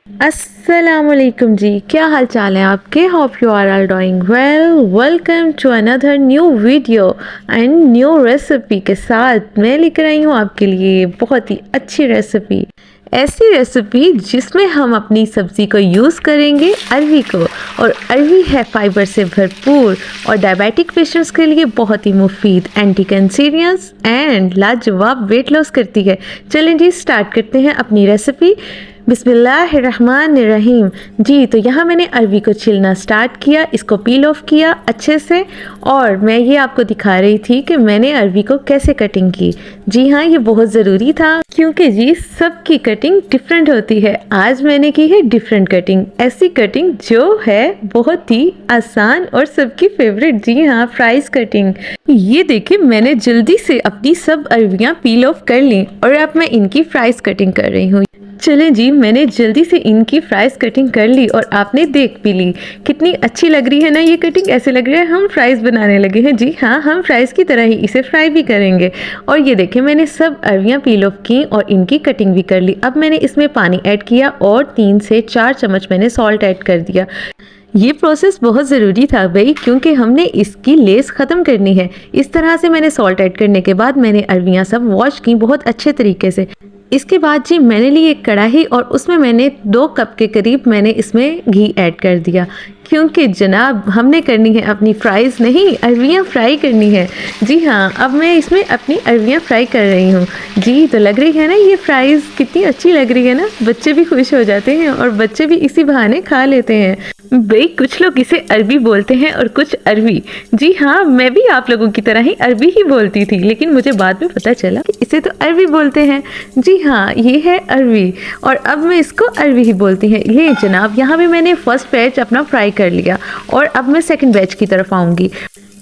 अस्सलामुअलैकुम जी, क्या हाल चाल है आपके। Hope you are all doing well. Welcome to another new video and new recipe के साथ मैं लेकर आई हूँ आपके लिए बहुत ही अच्छी रेसिपी। ऐसी रेसिपी जिसमें हम अपनी सब्ज़ी को यूज़ करेंगे अरवी को, और अरवी है फाइबर से भरपूर और डायबिटिक पेशेंट्स के लिए बहुत ही मुफीद, एंटी कैंसरियस एंड लाजवाब वेट लॉस करती है। चलें जी स्टार्ट करते हैं अपनी रेसिपी। बिस्मिल्लाहिर्रहमानिर्रहीम। जी तो यहाँ मैंने अरवी को छिलना स्टार्ट किया, इसको पील ऑफ किया अच्छे से, और मैं ये आपको दिखा रही थी कि मैंने अरवी को कैसे कटिंग की। जी हाँ, ये बहुत ज़रूरी था क्योंकि जी सबकी कटिंग डिफरेंट होती है। आज मैंने की है डिफरेंट कटिंग, ऐसी कटिंग जो है बहुत ही आसान और सबकी फेवरेट। जी हाँ, फ्राइज कटिंग। ये देखिए मैंने जल्दी से अपनी सब अरवियाँ पील ऑफ कर ली और अब मैं इनकी फ्राइज कटिंग कर रही हूँ। चलें जी, मैंने जल्दी से इनकी फ्राइज कटिंग कर ली और आपने देख भी ली। कितनी अच्छी लग रही है ना ये कटिंग, ऐसे लग रहा है हम फ्राइज बनाने लगे हैं। जी हाँ, हम फ्राइज की तरह ही इसे फ्राई भी करेंगे। और ये देखें मैंने सब अरवियाँ पील ऑफ की और इनकी कटिंग भी कर ली। अब मैंने इसमें पानी ऐड किया और 3 से 4 चम्मच मैंने सॉल्ट ऐड कर दिया। ये प्रोसेस बहुत ज़रूरी था भाई, क्योंकि हमने इसकी लेस ख़त्म करनी है। इस तरह से मैंने सॉल्ट ऐड करने के बाद मैंने अरवियाँ सब वॉश की बहुत अच्छे तरीके से। इसके बाद जी मैंने ली एक कढ़ाई और उसमें मैंने 2 कप के करीब मैंने इसमें घी ऐड कर दिया, क्योंकि जनाब हमने करनी है अपनी फ्राइज़, नहीं अरवियाँ फ्राई करनी है। जी हाँ, अब मैं इसमें अपनी अरवियाँ फ्राई कर रही हूँ। जी तो लग रही है ना ये फ्राइज़ कितनी अच्छी लग रही है ना, बच्चे भी खुश हो जाते हैं और बच्चे भी इसी बहाने खा लेते हैं। भाई कुछ लोग इसे अरबी बोलते हैं और कुछ अरवी। जी हाँ, मैं भी आप लोगों की तरह ही अरबी ही बोलती थी, लेकिन मुझे बाद में पता चला कि इसे तो अरवी बोलते हैं। जी हाँ, ये है अरवी और अब मैं इसको अरवी ही बोलती हैं। ये जनाब यहाँ पे मैंने फर्स्ट बैच अपना फ्राई कर लिया और अब मैं सेकंड बैच की तरफ आऊँगी।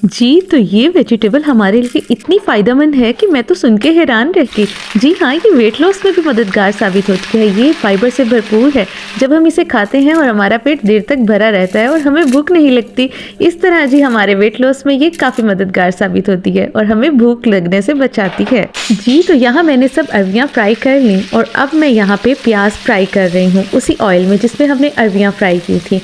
जी तो ये वेजिटेबल हमारे लिए इतनी फ़ायदेमंद है कि मैं तो सुन के हैरान रह गई। जी हाँ, ये वेट लॉस में भी मददगार साबित होती है। ये फाइबर से भरपूर है। जब हम इसे खाते हैं और हमारा पेट देर तक भरा रहता है और हमें भूख नहीं लगती, इस तरह जी हमारे वेट लॉस में ये काफ़ी मददगार साबित होती है और हमें भूख लगने से बचाती है। जी तो यहाँ मैंने सब अरवियाँ फ्राई कर ली और अब मैं यहाँ पे प्याज फ्राई कर रही हूँ उसी ऑयल में जिसमें हमने अरवियाँ फ्राई की थी।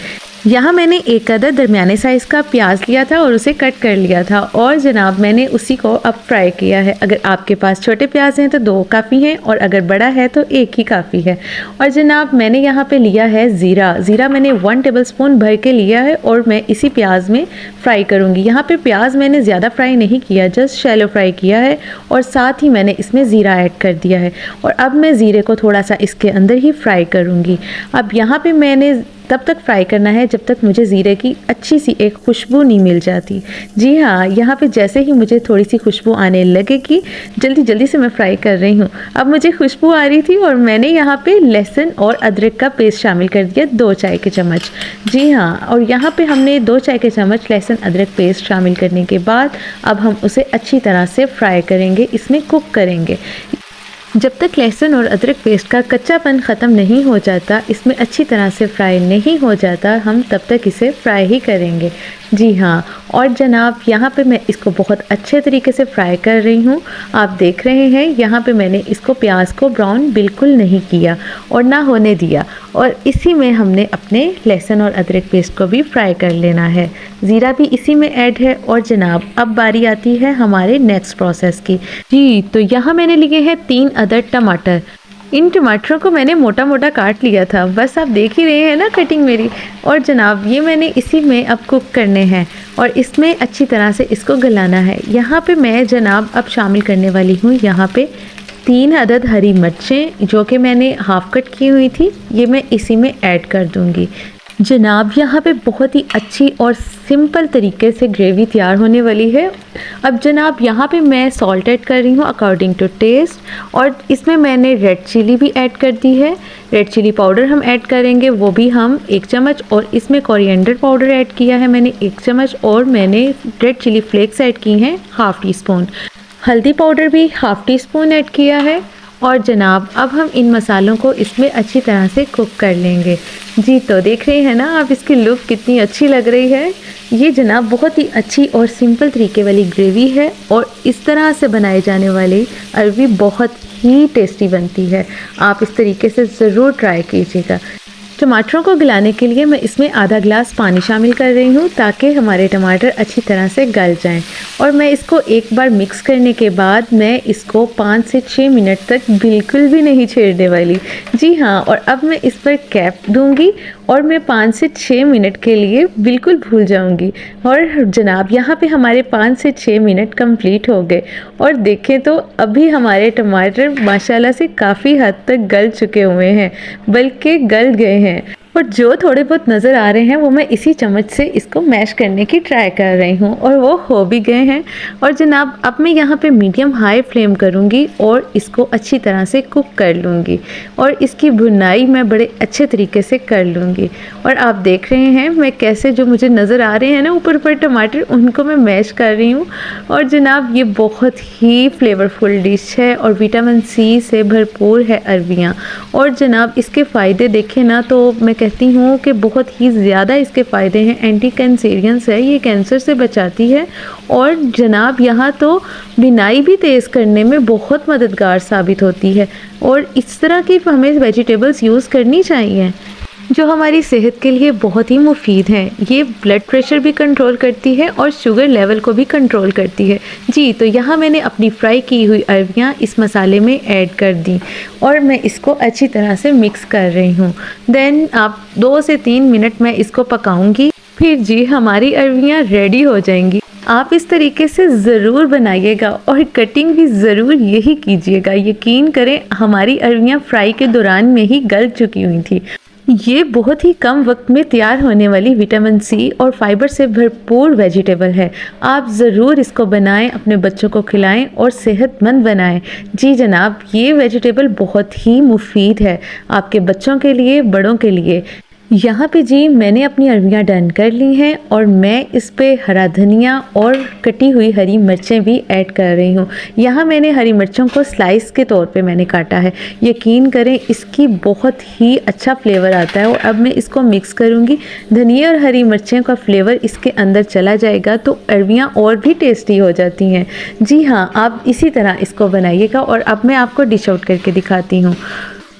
यहाँ मैंने एक अदद दरमियाने साइज़ का प्याज लिया था और उसे कट कर लिया था और जनाब मैंने उसी को अब फ्राई किया है। अगर आपके पास छोटे प्याज हैं तो 2 काफ़ी हैं और अगर बड़ा है तो 1 ही काफ़ी है। और जनाब मैंने यहाँ पे लिया है ज़ीरा मैंने 1 टेबलस्पून भर के लिया है और मैं इसी प्याज में फ्राई करूँगी। यहाँ पे प्याज मैंने ज़्यादा फ्राई नहीं किया, जस्ट शैलो फ्राई किया है और साथ ही मैंने इसमें ज़ीरा ऐड कर दिया है और अब मैं ज़ीरे को थोड़ा सा इसके अंदर ही फ्राई करूँगी। अब यहाँ पे मैंने तब तक फ्राई करना है जब तक मुझे ज़ीरे की अच्छी सी एक खुशबू नहीं मिल जाती। जी हाँ, यहाँ पे जैसे ही मुझे थोड़ी सी खुशबू आने लगेगी, जल्दी से मैं फ्राई कर रही हूँ। अब मुझे खुशबू आ रही थी और मैंने यहाँ पे लहसुन और अदरक का पेस्ट शामिल कर दिया 2 चाय के चम्मच। जी हाँ, और यहाँ पे हमने 2 चाय के चम्मच लहसुन अदरक पेस्ट शामिल करने के बाद अब हम उसे अच्छी तरह से फ्राई करेंगे, इसमें कुक करेंगे। जब तक लहसुन और अदरक पेस्ट का कच्चापन ख़त्म नहीं हो जाता, इसमें अच्छी तरह से फ्राई नहीं हो जाता, हम तब तक इसे फ्राई ही करेंगे। जी हाँ, और जनाब यहाँ पे मैं इसको बहुत अच्छे तरीके से फ्राई कर रही हूँ। आप देख रहे हैं यहाँ पे मैंने इसको प्याज को ब्राउन बिल्कुल नहीं किया और ना होने दिया, और इसी में हमने अपने लहसुन और अदरक पेस्ट को भी फ्राई कर लेना है। ज़ीरा भी इसी में ऐड है और जनाब अब बारी आती है हमारे नेक्स्ट प्रोसेस की। जी तो यहाँ मैंने लिए हैं 3 अदद टमाटर। इन टमाटरों को मैंने मोटा मोटा काट लिया था, बस आप देख ही रहे हैं ना कटिंग मेरी। और जनाब ये मैंने इसी में अब कुक करने हैं और इसमें अच्छी तरह से इसको गलाना है। यहाँ पे मैं जनाब अब शामिल करने वाली हूँ यहाँ पे 3 अदद हरी मिर्चें जो कि मैंने हाफ कट की हुई थी, ये मैं इसी में ऐड कर दूँगी। जनाब यहाँ पे बहुत ही अच्छी और सिंपल तरीके से ग्रेवी तैयार होने वाली है। अब जनाब यहाँ पे मैं सॉल्ट ऐड कर रही हूँ अकॉर्डिंग टू टेस्ट, और इसमें मैंने रेड चिली भी ऐड कर दी है। रेड चिली पाउडर हम ऐड करेंगे, वो भी हम 1 चम्मच, और इसमें कोरिएंडर पाउडर ऐड किया है मैंने 1 चम्मच, और मैंने रेड चिली फ्लेक्स ऐड की हैं ½ टीस्पून। हल्दी पाउडर भी ½ टीस्पून ऐड किया है। और जनाब अब हम इन मसालों को इसमें अच्छी तरह से कुक कर लेंगे। जी तो देख रहे हैं ना आप, इसकी लुक कितनी अच्छी लग रही है। ये जनाब बहुत ही अच्छी और सिंपल तरीके वाली ग्रेवी है और इस तरह से बनाए जाने वाली अरवी बहुत ही टेस्टी बनती है। आप इस तरीके से ज़रूर ट्राई कीजिएगा। टमाटरों को गलाने के लिए मैं इसमें आधा गिलास पानी शामिल कर रही हूँ ताकि हमारे टमाटर अच्छी तरह से गल जाएं। और मैं इसको एक बार मिक्स करने के बाद मैं इसको 5 से 6 मिनट तक बिल्कुल भी नहीं छेड़ने वाली। जी हाँ, और अब मैं इस पर कैप दूंगी और मैं 5 से 6 मिनट के लिए बिल्कुल भूल जाऊंगी। और जनाब यहाँ पे हमारे 5 से 6 मिनट कंप्लीट हो गए और देखें तो अभी हमारे टमाटर माशाल्लाह से काफ़ी हद तक गल चुके हुए हैं, बल्कि गल गए हैं। और जो थोड़े बहुत नज़र आ रहे हैं वो मैं इसी चम्मच से इसको मैश करने की ट्राई कर रही हूँ और वो हो भी गए हैं। और जनाब अब मैं यहाँ पे मीडियम हाई फ्लेम करूँगी और इसको अच्छी तरह से कुक कर लूँगी और इसकी भुनाई मैं बड़े अच्छे तरीके से कर लूँगी। और आप देख रहे हैं मैं कैसे जो मुझे नज़र आ रहे हैं ना ऊपर ऊपर टमाटर, उनको मैं मैश कर रही हूँ। और जनाब ये बहुत ही फ्लेवरफुल डिश है और विटामिन सी से भरपूर है अरबियाँ। और जनाब इसके फ़ायदे देखें ना तो मैं कहती हूँ कि बहुत ही ज़्यादा इसके फ़ायदे हैं। एंटी कैंसरियंस है, ये कैंसर से बचाती है। और जनाब यहाँ तो बिनाई भी तेज़ करने में बहुत मददगार साबित होती है। और इस तरह की हमें वेजिटेबल्स यूज़ करनी चाहिए जो हमारी सेहत के लिए बहुत ही मुफीद हैं। ये ब्लड प्रेशर भी कंट्रोल करती है और शुगर लेवल को भी कंट्रोल करती है। जी, तो यहाँ मैंने अपनी फ्राई की हुई अरबियाँ इस मसाले में ऐड कर दी और मैं इसको अच्छी तरह से मिक्स कर रही हूँ। देन आप 2 से 3 मिनट मैं इसको पकाऊंगी, फिर जी हमारी अरबियाँ रेडी हो जाएंगी। आप इस तरीके से ज़रूर बनाइएगा और कटिंग भी ज़रूर यही कीजिएगा। यकीन करें हमारी अरबियाँ फ्राई के दौरान में ही गल चुकी हुई थी। ये बहुत ही कम वक्त में तैयार होने वाली विटामिन सी और फाइबर से भरपूर वेजिटेबल है। आप ज़रूर इसको बनाएं, अपने बच्चों को खिलाएं और सेहतमंद बनाएं। जी जनाब, ये वेजिटेबल बहुत ही मुफीद है आपके बच्चों के लिए, बड़ों के लिए। यहाँ पे जी मैंने अपनी अरबियाँ डन कर ली हैं और मैं इस पे हरा धनिया और कटी हुई हरी मिर्चें भी ऐड कर रही हूँ। यहाँ मैंने हरी मिर्चों को स्लाइस के तौर पे मैंने काटा है। यकीन करें इसकी बहुत ही अच्छा फ्लेवर आता है। और अब मैं इसको मिक्स करूँगी। धनिया और हरी मिर्चें का फ्लेवर इसके अंदर चला जाएगा तो अरबियाँ और भी टेस्टी हो जाती हैं। जी हाँ, आप इसी तरह इसको बनाइएगा। और अब मैं आपको डिश आउट करके दिखाती हूँ।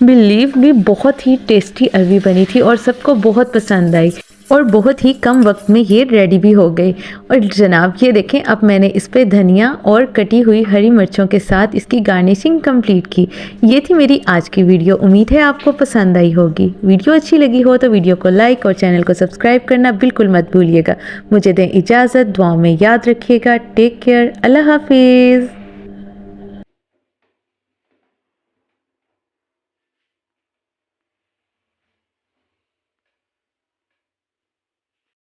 बिलीव भी बहुत ही टेस्टी अरबी बनी थी और सबको बहुत पसंद आई और बहुत ही कम वक्त में ये रेडी भी हो गई। और जनाब ये देखें, अब मैंने इस पे धनिया और कटी हुई हरी मिर्चों के साथ इसकी गार्निशिंग कंप्लीट की। ये थी मेरी आज की वीडियो। उम्मीद है आपको पसंद आई होगी। वीडियो अच्छी लगी हो तो वीडियो को लाइक और चैनल को सब्सक्राइब करना बिल्कुल मत भूलिएगा। मुझे दें इजाज़त, दुआओं में याद रखिएगा। टेक केयर, अल्लाह हाफिज़।